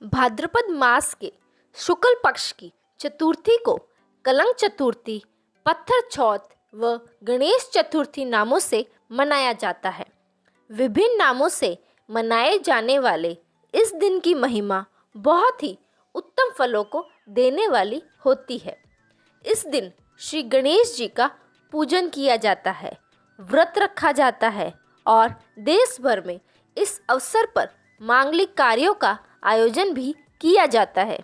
भाद्रपद मास के शुक्ल पक्ष की चतुर्थी को कलंक चतुर्थी, पत्थर चौथ व गणेश चतुर्थी नामों से मनाया जाता है। विभिन्न नामों से मनाए जाने वाले इस दिन की महिमा बहुत ही उत्तम फलों को देने वाली होती है। इस दिन श्री गणेश जी का पूजन किया जाता है, व्रत रखा जाता है और देश भर में इस अवसर पर मांगलिक कार्यों का आयोजन भी किया जाता है।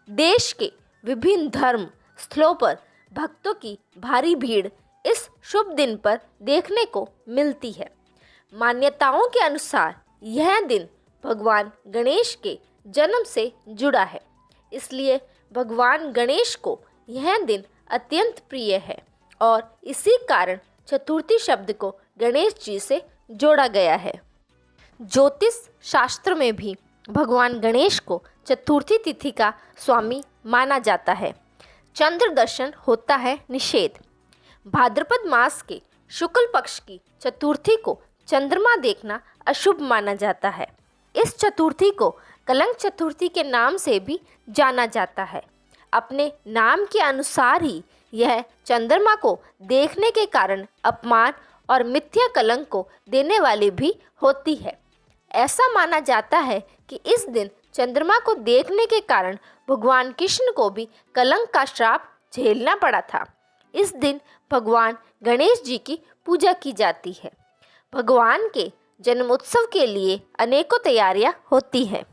देश के विभिन्न धर्म स्थलों पर भक्तों की भारी भीड़ इस शुभ दिन पर देखने को मिलती है। मान्यताओं के अनुसार यह दिन भगवान गणेश के जन्म से जुड़ा है, इसलिए भगवान गणेश को यह दिन अत्यंत प्रिय है और इसी कारण चतुर्थी शब्द को गणेश जी से जोड़ा गया है। ज्योतिष शास्त्र में भी भगवान गणेश को चतुर्थी तिथि का स्वामी माना जाता है। चंद्र दर्शन होता है निषेध। भाद्रपद मास के शुक्ल पक्ष की चतुर्थी को चंद्रमा देखना अशुभ माना जाता है। इस चतुर्थी को कलंक चतुर्थी के नाम से भी जाना जाता है। अपने नाम के अनुसार ही यह चंद्रमा को देखने के कारण अपमान और मिथ्या कलंक को देने वाली भी होती है। ऐसा माना जाता है कि इस दिन चंद्रमा को देखने के कारण भगवान कृष्ण को भी कलंक का श्राप झेलना पड़ा था। इस दिन भगवान गणेश जी की पूजा की जाती है। भगवान के जन्मोत्सव के लिए अनेकों तैयारियां होती हैं।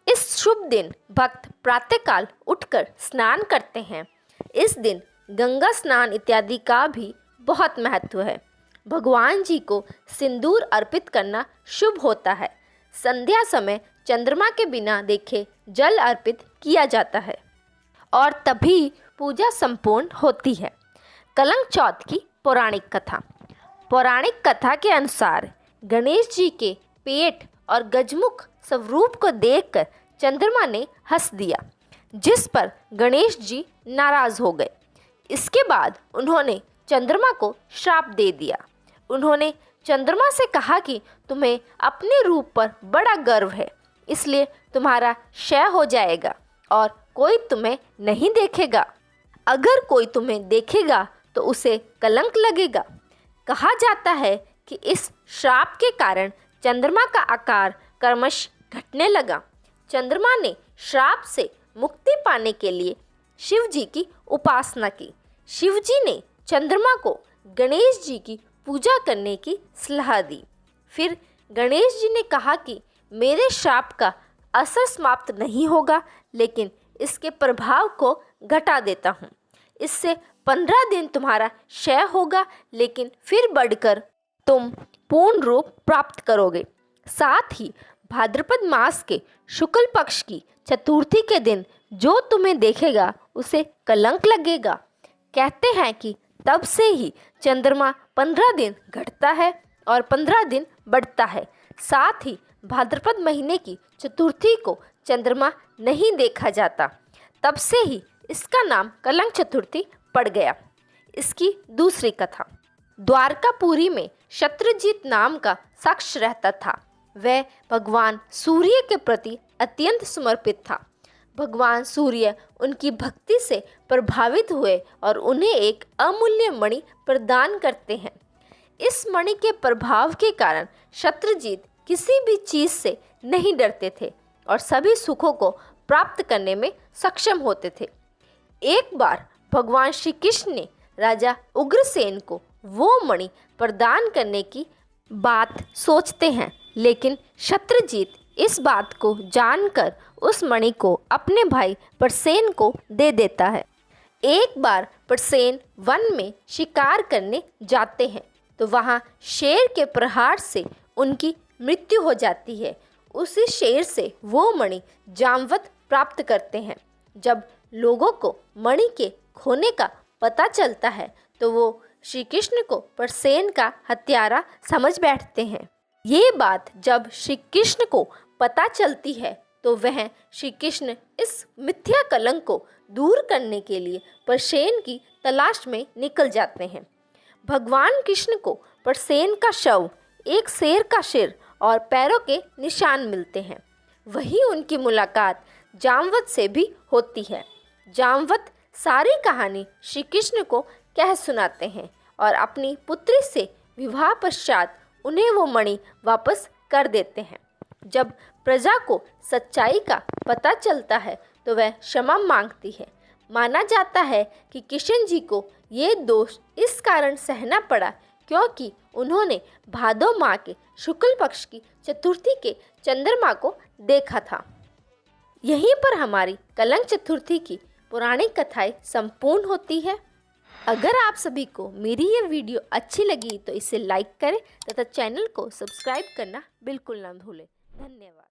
इस शुभ दिन भक्त प्रातःकाल उठकर स्नान करते हैं। इस दिन गंगा स्नान इत्यादि का भी बहुत महत्व है। भगवान जी को सिंदूर अर्पित करना शुभ होता है। संध्या समय चंद्रमा के बिना देखे जल अर्पित किया जाता है और तभी पूजा संपूर्ण होती है। कलंक चौथ की पौराणिक कथा। पौराणिक कथा के अनुसार गणेश जी के पेट और गजमुख स्वरूप को देखकर चंद्रमा ने हंस दिया, जिस पर गणेश जी नाराज हो गए। इसके बाद उन्होंने चंद्रमा को श्राप दे दिया। उन्होंने चंद्रमा से कहा कि तुम्हें अपने रूप पर बड़ा गर्व है, इसलिए तुम्हारा क्षय हो जाएगा और कोई तुम्हें नहीं देखेगा। अगर कोई तुम्हें देखेगा तो उसे कलंक लगेगा। कहा जाता है कि इस श्राप के कारण चंद्रमा का आकार क्रमश घटने लगा। चंद्रमा ने श्राप से मुक्ति पाने के लिए शिव जी की उपासना की। शिव जी ने चंद्रमा को गणेश जी की पूजा करने की सलाह दी। फिर गणेश जी ने कहा कि मेरे श्राप का असर समाप्त नहीं होगा, लेकिन इसके प्रभाव को घटा देता हूँ। इससे 15 दिन तुम्हारा क्षय होगा, लेकिन फिर बढ़कर तुम पूर्ण रूप प्राप्त करोगे। साथ ही भाद्रपद मास के शुक्ल पक्ष की चतुर्थी के दिन जो तुम्हें देखेगा उसे कलंक लगेगा। कहते हैं कि तब से ही चंद्रमा 15 दिन घटता है और 15 दिन बढ़ता है। साथ ही भाद्रपद महीने की चतुर्थी को चंद्रमा नहीं देखा जाता। तब से ही इसका नाम कलंक चतुर्थी पड़ गया। इसकी दूसरी कथा। द्वारकापुरी में शत्रुजीत नाम का शख्स रहता था। वह भगवान सूर्य के प्रति अत्यंत समर्पित था। भगवान सूर्य उनकी भक्ति से प्रभावित हुए और उन्हें एक अमूल्य मणि प्रदान करते हैं। इस मणि के प्रभाव के कारण शत्रुजीत किसी भी चीज़ से नहीं डरते थे और सभी सुखों को प्राप्त करने में सक्षम होते थे। एक बार भगवान श्री कृष्ण ने राजा उग्रसेन को वो मणि प्रदान करने की बात सोचते हैं, लेकिन शत्रुजीत इस बात को जानकर उस मणि को अपने भाई प्रसेन को दे देता है। एक बार प्रसेन वन में शिकार करने जाते हैं तो वहाँ शेर के प्रहार से उनकी मृत्यु हो जाती है। उसी शेर से वो मणि जामवत प्राप्त करते हैं। जब लोगों को मणि के खोने का पता चलता है तो वो श्री कृष्ण को प्रसेन का हत्यारा समझ बैठते हैं। ये बात जब श्री कृष्ण को पता चलती है तो वह श्री कृष्ण इस मिथ्या कलंक को दूर करने के लिए प्रसेन की तलाश में निकल जाते हैं। भगवान कृष्ण को प्रसेन का शव, एक शेर का सिर और पैरों के निशान मिलते हैं। वहीं उनकी मुलाकात जामवत से भी होती है। जामवत सारी कहानी श्री कृष्ण को कह सुनाते हैं और अपनी पुत्री से विवाह पश्चात उन्हें वो मणि वापस कर देते हैं। जब प्रजा को सच्चाई का पता चलता है तो वह क्षमा मांगती है। माना जाता है कि किशन जी को ये दोष इस कारण सहना पड़ा क्योंकि उन्होंने भादो माह के शुक्ल पक्ष की चतुर्थी के चंद्रमा को देखा था। यहीं पर हमारी कलंक चतुर्थी की पौराणिक कथाएं संपूर्ण होती है। अगर आप सभी को मेरी ये वीडियो अच्छी लगी तो इसे लाइक करें तथा चैनल को सब्सक्राइब करना बिल्कुल ना भूलें। धन्यवाद।